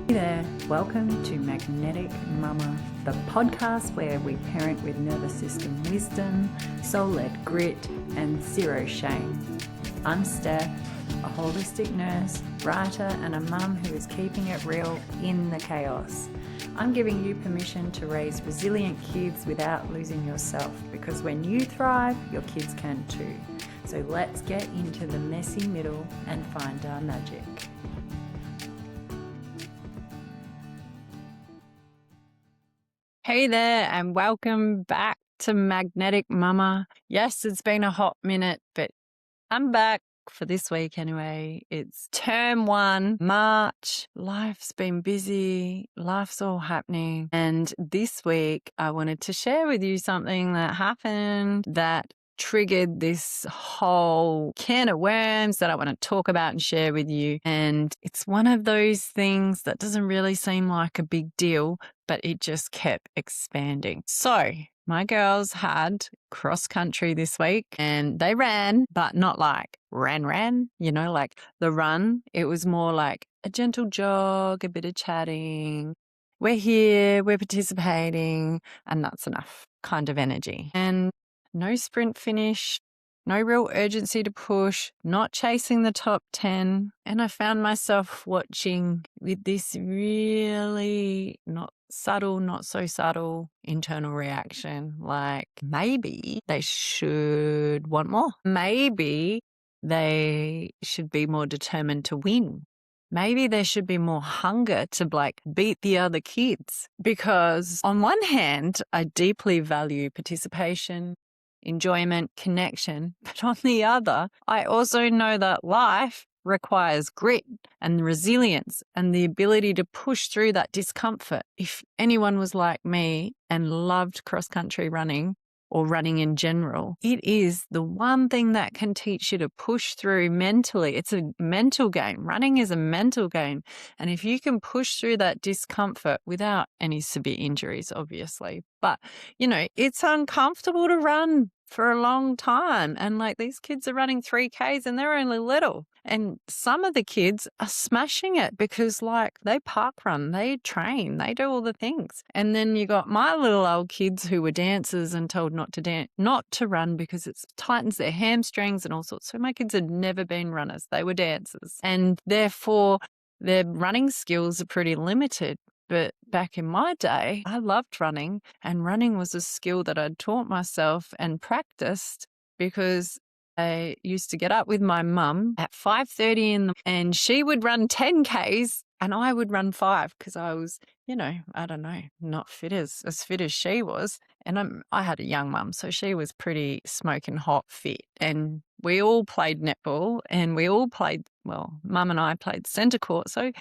Hey there, welcome to MagnetiK Mumma, the podcast where we parent with nervous system wisdom, soul-led grit, and zero shame. I'm Steph, a holistic nurse, writer, and a mum who is keeping it real in the chaos. I'm giving you permission to raise resilient kids without losing yourself, because when you thrive, your kids can too. So let's get into the messy middle and find our magic. Hey there, and welcome back to MagnetiK Mumma. Yes, it's been a hot minute, but I'm back for this week anyway. It's term 1, March. Life's been busy. Life's all happening. And this week, I wanted to share with you something that happened that triggered this whole can of worms that I want to talk about and share with you. And it's one of those things that doesn't really seem like a big deal, but it just kept expanding. So my girls had cross country this week and they ran, but not like ran, like the run. It was more like a gentle jog, a bit of chatting. We're here, we're participating, and that's enough kind of energy. And no sprint finish, no real urgency to push, not chasing the top 10. And I found myself watching with this really not so subtle internal reaction. Like maybe they should want more. Maybe they should be more determined to win. Maybe there should be more hunger to beat the other kids. Because on one hand, I deeply value participation, enjoyment, connection. But on the other, I also know that life requires grit and resilience and the ability to push through that discomfort. If anyone was like me and loved cross-country running or running in general, it is the one thing that can teach you to push through mentally. It's a mental game. Running is a mental game. And if you can push through that discomfort without any severe injuries, obviously, but it's uncomfortable to run for a long time. And these kids are running 3Ks and they're only little. And some of the kids are smashing it because they park run, they train, they do all the things. And then you got my little old kids who were dancers and told not to run because it tightens their hamstrings and all sorts. So my kids had never been runners. They were dancers. And therefore their running skills are pretty limited. But back in my day, I loved running, and running was a skill that I'd taught myself and practiced because I used to get up with my mum at 5:30 and she would run 10Ks and I would run 5 because I was, not fit as fit as she was. And I had a young mum, so she was pretty smoking hot fit. And we all played netball and mum and I played centre court. So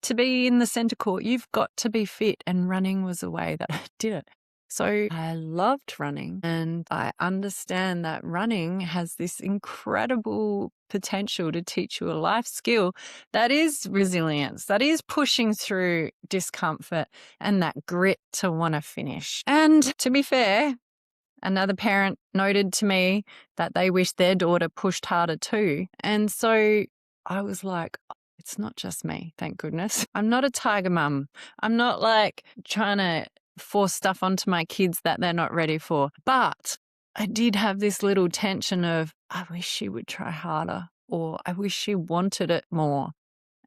to be in the centre court, you've got to be fit, and running was a way that I did it. So I loved running, and I understand that running has this incredible potential to teach you a life skill that is resilience, that is pushing through discomfort and that grit to want to finish. And to be fair, another parent noted to me that they wish their daughter pushed harder too. And so I was like, it's not just me, thank goodness. I'm not a tiger mum. I'm not trying to force stuff onto my kids that they're not ready for. But I did have this little tension of, I wish she would try harder, or I wish she wanted it more.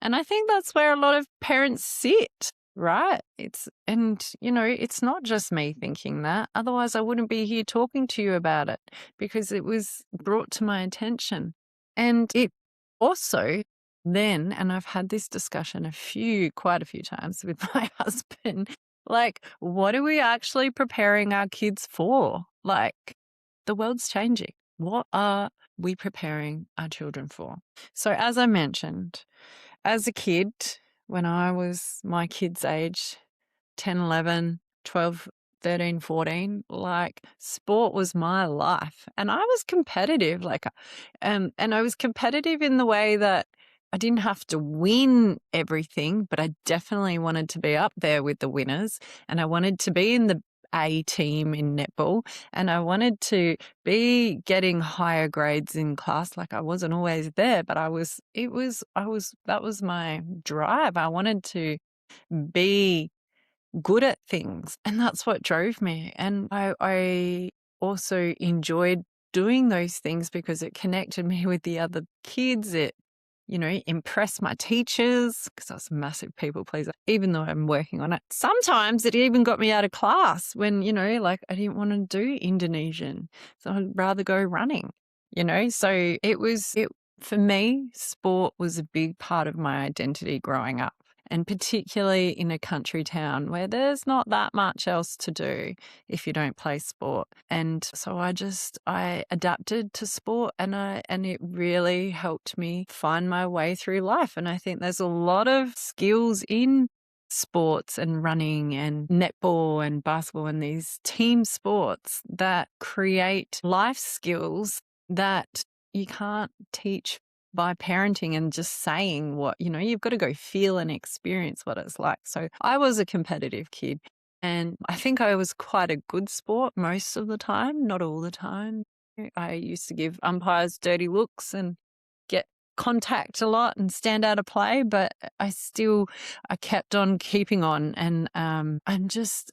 And I think that's where a lot of parents sit, right? It's not just me thinking that. Otherwise, I wouldn't be here talking to you about it, because it was brought to my attention. And it also then, and I've had this discussion quite a few times with my husband, what are we actually preparing our kids for? The world's changing. What are we preparing our children for? So as I mentioned, as a kid, when I was my kids' age, 10, 11, 12, 13, 14, sport was my life. And I was competitive, and I was competitive in the way that I didn't have to win everything, but I definitely wanted to be up there with the winners, and I wanted to be in the A team in netball, and I wanted to be getting higher grades in class. I wasn't always there, but that was my drive. I wanted to be good at things. And that's what drove me. And I also enjoyed doing those things because it connected me with the other kids. It, impressed my teachers because I was a massive people pleaser, even though I'm working on it. Sometimes it even got me out of class when, like I didn't want to do Indonesian. So I'd rather go running, So for me, sport was a big part of my identity growing up. And particularly in a country town where there's not that much else to do if you don't play sport. And so I adapted to sport and it really helped me find my way through life. And I think there's a lot of skills in sports and running and netball and basketball and these team sports that create life skills that you can't teach by parenting and just saying what, you've got to go feel and experience what it's like. So I was a competitive kid and I think I was quite a good sport most of the time, not all the time. I used to give umpires dirty looks and get contact a lot and stand out of play, but I kept on keeping on. And I'm just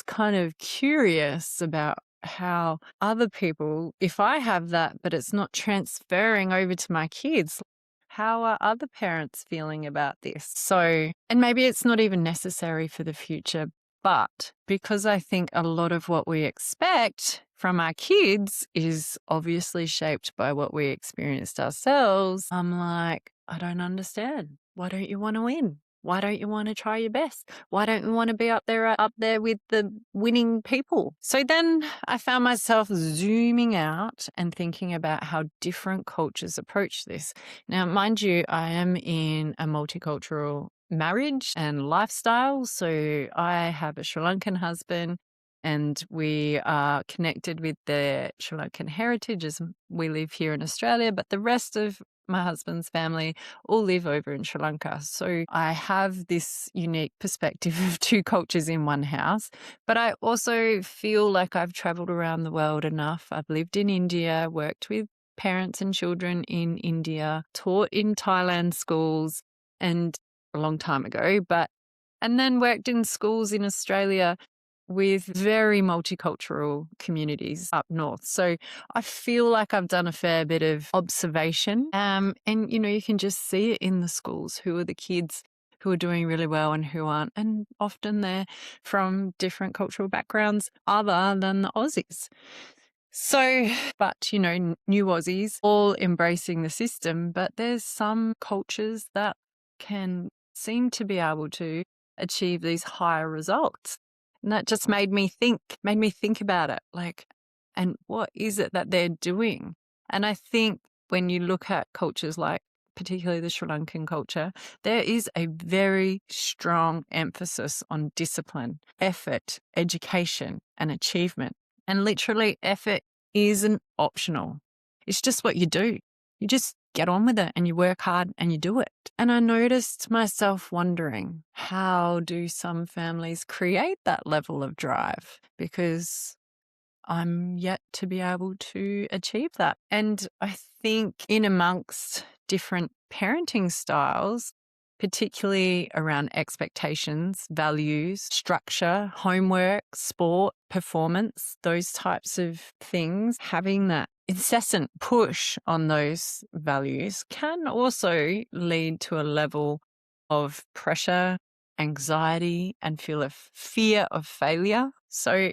kind of curious about how other people, if I have that, but it's not transferring over to my kids, how are other parents feeling about this? So, and maybe it's not even necessary for the future, but because I think a lot of what we expect from our kids is obviously shaped by what we experienced ourselves, I'm like, I don't understand. Why don't you want to win? Why don't you want to try your best? Why don't you want to be up there with the winning people? So then I found myself zooming out and thinking about how different cultures approach this. Now, mind you, I am in a multicultural marriage and lifestyle. So I have a Sri Lankan husband and we are connected with the Sri Lankan heritage as we live here in Australia, but the rest of my husband's family all live over in Sri Lanka. So I have this unique perspective of two cultures in one house, but I also feel like I've traveled around the world enough. I've lived in India, worked with parents and children in India, taught in Thailand schools and a long time ago, and then worked in schools in Australia with very multicultural communities up north. So I feel like I've done a fair bit of observation. And, you can just see it in the schools. Who are the kids who are doing really well and who aren't? And often they're from different cultural backgrounds other than the Aussies. So, but, new Aussies all embracing the system, but there's some cultures that can seem to be able to achieve these higher results. And that just made me think about it, and what is it that they're doing? And I think when you look at cultures like particularly the Sri Lankan culture, there is a very strong emphasis on discipline, effort, education, and achievement. And literally, effort isn't optional. It's just what you do. You just get on with it and you work hard and you do it. And I noticed myself wondering, how do some families create that level of drive? Because I'm yet to be able to achieve that. And I think in amongst different parenting styles, particularly around expectations, values, structure, homework, sport, performance, those types of things, having that incessant push on those values can also lead to a level of pressure, anxiety, and feel of fear of failure. So,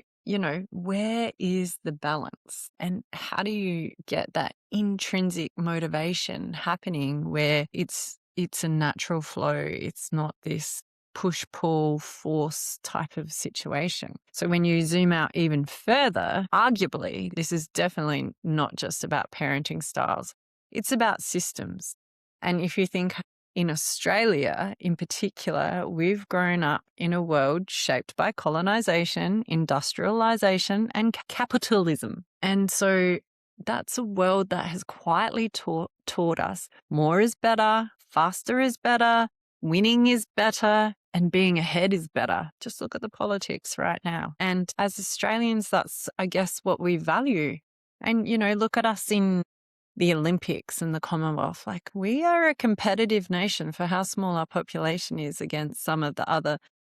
where is the balance and how do you get that intrinsic motivation happening where it's a natural flow? It's not this push, pull, force type of situation. So when you zoom out even further, arguably, this is definitely not just about parenting styles. It's about systems. And if you think in Australia, in particular, we've grown up in a world shaped by colonization, industrialization, and capitalism. And so that's a world that has quietly taught us more is better, faster is better, winning is better, and being ahead is better. Just look at the politics right now. And as Australians, that's, I guess, what we value. And, look at us in the Olympics and the Commonwealth. Like, we are a competitive nation for how small our population is against some of the other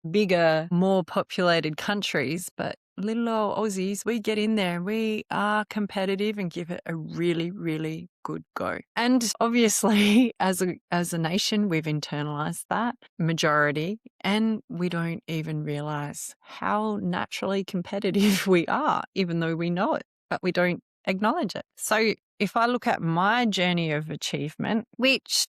bigger, more populated countries. But little old Aussies, we get in there and we are competitive and give it a really, really good go. And obviously, as a nation, we've internalized that majority, and we don't even realize how naturally competitive we are, even though we know it, but we don't acknowledge it. So if I look at my journey of achievement, which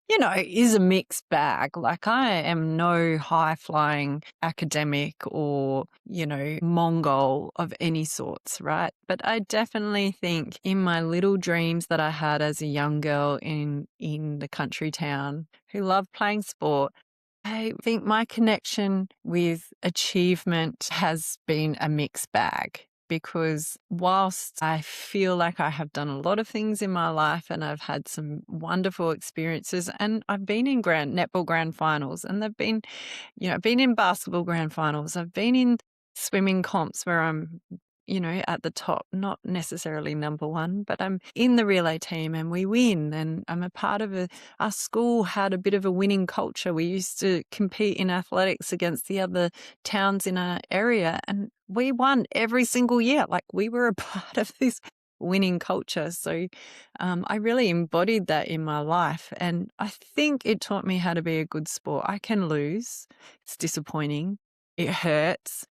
is a mixed bag. Like, I am no high-flying academic or, Mongol of any sorts, right? But I definitely think in my little dreams that I had as a young girl in the country town who loved playing sport, I think my connection with achievement has been a mixed bag. Because whilst I feel like I have done a lot of things in my life and I've had some wonderful experiences, and I've been in netball grand finals, and I've been in basketball grand finals, I've been in swimming comps where I'm, at the top, not necessarily number one, but I'm in the relay team and we win, and I'm a part of our school had a bit of a winning culture. We used to compete in athletics against the other towns in our area, and we won every single year. Like, we were a part of this winning culture. So I really embodied that in my life. And I think it taught me how to be a good sport. I can lose. It's disappointing. It hurts.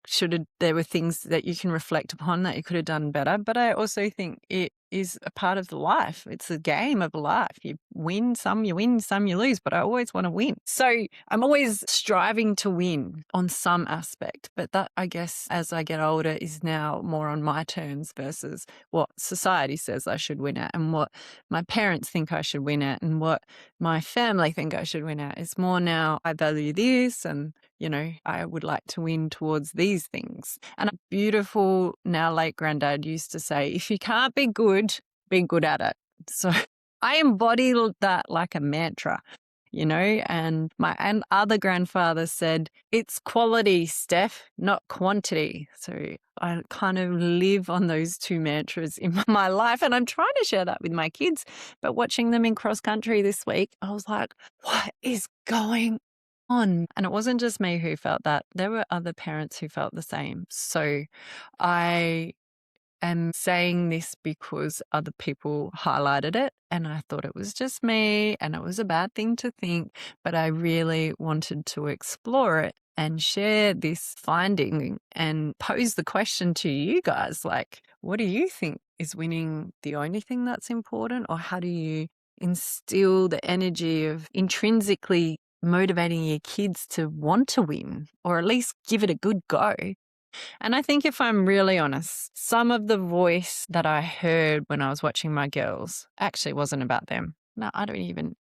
There were things that you can reflect upon that you could have done better. But I also think it is a part of the life. It's a game of life. You win some, you lose, but I always want to win. So I'm always striving to win on some aspect. But that, I guess, as I get older, is now more on my terms versus what society says I should win at, and what my parents think I should win at, and what my family think I should win at. It's more now, I value this, and I would like to win towards these things. And a beautiful, now late granddad used to say, if you can't be good at it. So I embody that like a mantra, and my other grandfather said, it's quality, Steph, not quantity. So I kind of live on those two mantras in my life, and I'm trying to share that with my kids. But watching them in cross country this week, I was like, what is going on? And it wasn't just me who felt that. There were other parents who felt the same. So I am saying this because other people highlighted it, and I thought it was just me and it was a bad thing to think, but I really wanted to explore it and share this finding and pose the question to you guys, like, what do you think? Is winning the only thing that's important, or how do you instill the energy of intrinsically motivating your kids to want to win, or at least give it a good go? And I think, if I'm really honest, some of the voice that I heard when I was watching my girls actually wasn't about them. No, I don't even,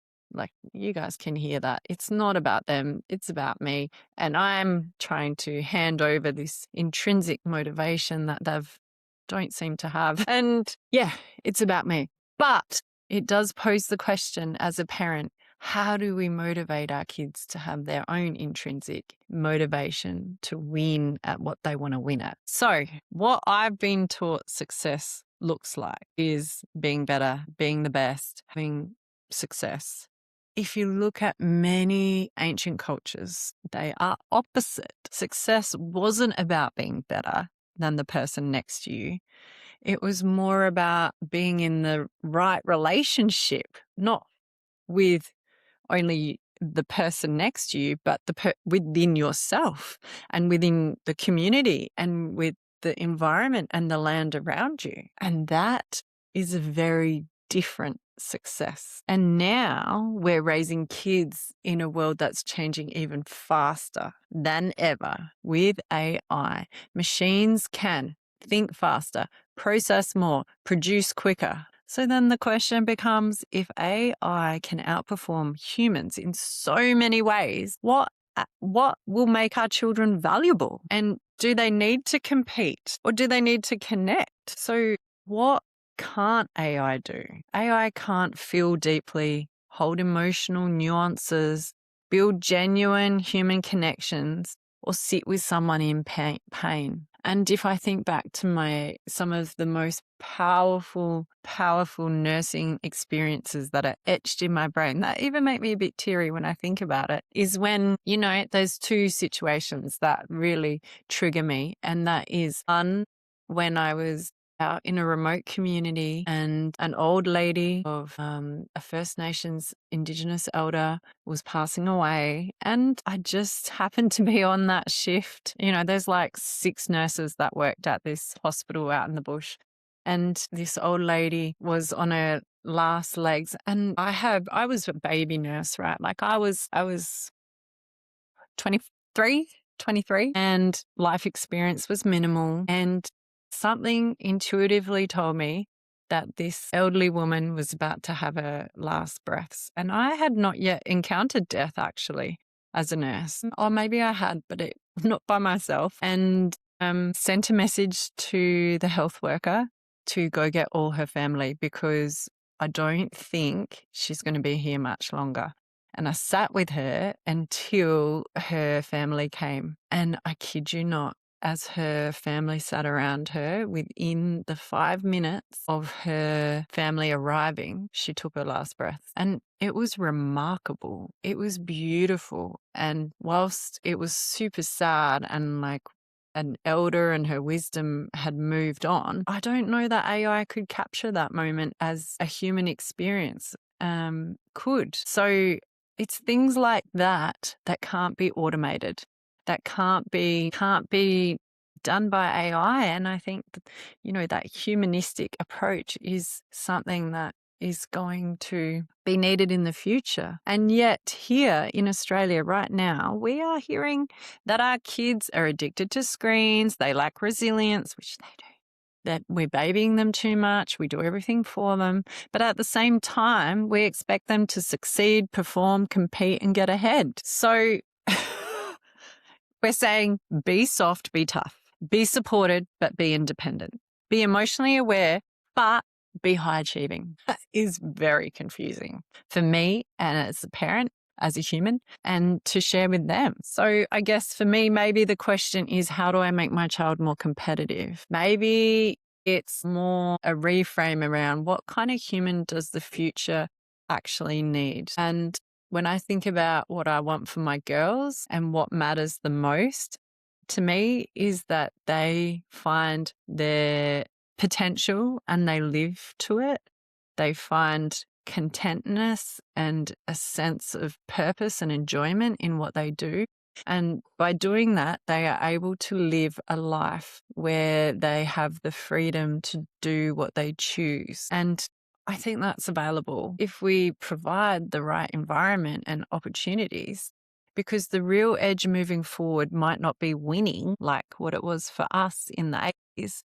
you guys can hear that. It's not about them. It's about me. And I'm trying to hand over this intrinsic motivation that don't seem to have. And yeah, it's about me. But it does pose the question as a parent, how do we motivate our kids to have their own intrinsic motivation to win at what they want to win at? So what I've been taught success looks like is being better, being the best, having success. If you look at many ancient cultures, they are opposite. Success wasn't about being better than the person next to you. It was more about being in the right relationship, not with only the person next to you, but within yourself and within the community and with the environment and the land around you. And that is a very different success. And now we're raising kids in a world that's changing even faster than ever with AI. Machines can think faster, process more, produce quicker. So then the question becomes, if AI can outperform humans in so many ways, what will make our children valuable? And do they need to compete, or do they need to connect? So what can't AI do? AI can't feel deeply, hold emotional nuances, build genuine human connections, or sit with someone in pain. And if I think back to some of the most powerful nursing experiences that are etched in my brain, that even make me a bit teary when I think about it, is when, there's two situations that really trigger me. And that is one, when I was out in a remote community and an old lady of a First Nations Indigenous elder was passing away, and I just happened to be on that shift. There's like 6 nurses that worked at this hospital out in the bush, and this old lady was on her last legs, and I was a baby nurse, right? Like I was 23, and life experience was minimal, and something intuitively told me that this elderly woman was about to have her last breaths. And I had not yet encountered death, actually, as a nurse. Or maybe I had, but not by myself. And sent a message to the health worker to go get all her family, because I don't think she's going to be here much longer. And I sat with her until her family came. And I kid you not, as her family sat around her, within the 5 minutes of her family arriving, she took her last breath. And it was remarkable. It was beautiful. And whilst it was super sad and like an elder and her wisdom had moved on, I don't know that AI could capture that moment as a human experience could. So it's things like that can't be automated, that can't be done by AI. And I think that humanistic approach is something that is going to be needed in the future. And yet here in Australia right now, we are hearing that our kids are addicted to screens, they lack resilience, which they do, that we're babying them too much, we do everything for them. But at the same time, we expect them to succeed, perform, compete, and get ahead. So we're saying be soft, be tough, be supported, but be independent, be emotionally aware, but be high achieving. That is very confusing for me and as a parent, as a human, and to share with them. So I guess for me, maybe the question is, how do I make my child more competitive? Maybe it's more a reframe around what kind of human does the future actually need? And when I think about what I want for my girls and what matters the most to me is that they find their potential and they live to it. They find contentness and a sense of purpose and enjoyment in what they do. And by doing that, they are able to live a life where they have the freedom to do what they choose. And I think that's available if we provide the right environment and opportunities, because the real edge moving forward might not be winning like what it was for us in the 80s,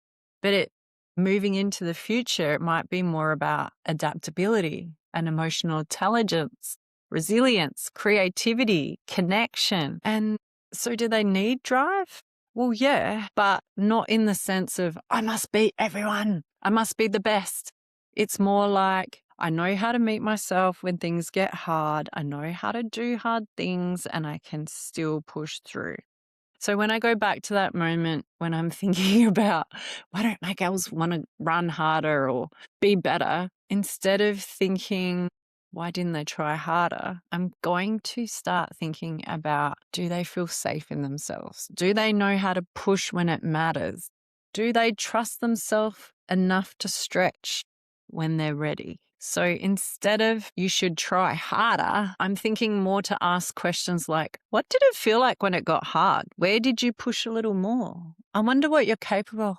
but moving into the future, it might be more about adaptability and emotional intelligence, resilience, creativity, connection. And so do they need drive? Well, yeah, but not in the sense of, I must beat everyone, I must be the best. It's more like, I know how to meet myself when things get hard, I know how to do hard things, and I can still push through. So when I go back to that moment when I'm thinking about, why don't my girls want to run harder or be better, instead of thinking, why didn't they try harder? I'm going to start thinking about, do they feel safe in themselves? Do they know how to push when it matters? Do they trust themselves enough to stretch when they're ready? So instead of you should try harder, I'm thinking more to ask questions like, what did it feel like when it got hard? Where did you push a little more? I wonder what you're capable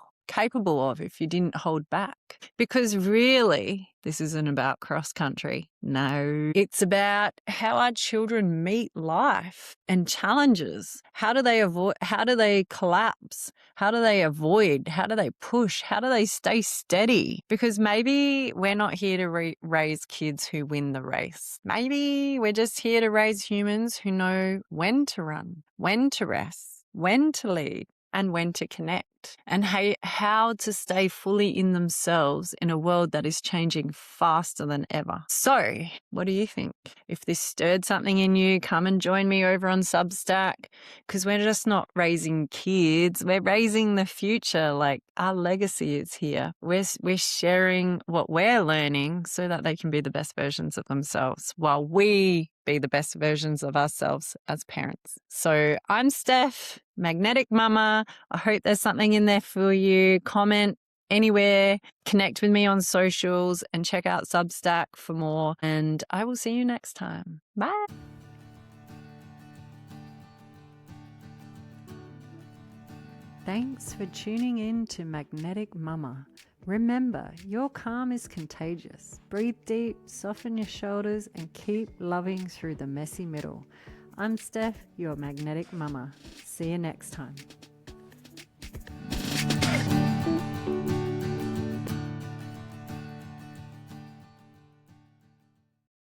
of if you didn't hold back. Because really, this isn't about cross country. No, it's about how our children meet life and challenges. How do they avoid? How do they collapse? How do they avoid? How do they push? How do they stay steady? Because maybe we're not here to raise kids who win the race. Maybe we're just here to raise humans who know when to run, when to rest, when to lead, and when to connect. and how to stay fully in themselves in a world that is changing faster than ever. So, what do you think? If this stirred something in you, come and join me over on Substack, because we're just not raising kids, we're raising the future. Like, our legacy is here. We're sharing what we're learning so that they can be the best versions of themselves while we be the best versions of ourselves as parents. So I'm Steph, MagnetiK Mumma. I hope there's something in there for you. Comment anywhere, connect with me on socials, and check out Substack for more. And I will see you next time. Bye. Thanks for tuning in to MagnetiK Mumma. Remember, your calm is contagious. Breathe deep, soften your shoulders, and keep loving through the messy middle. I'm Steph, your MagnetiK Mumma. See you next time.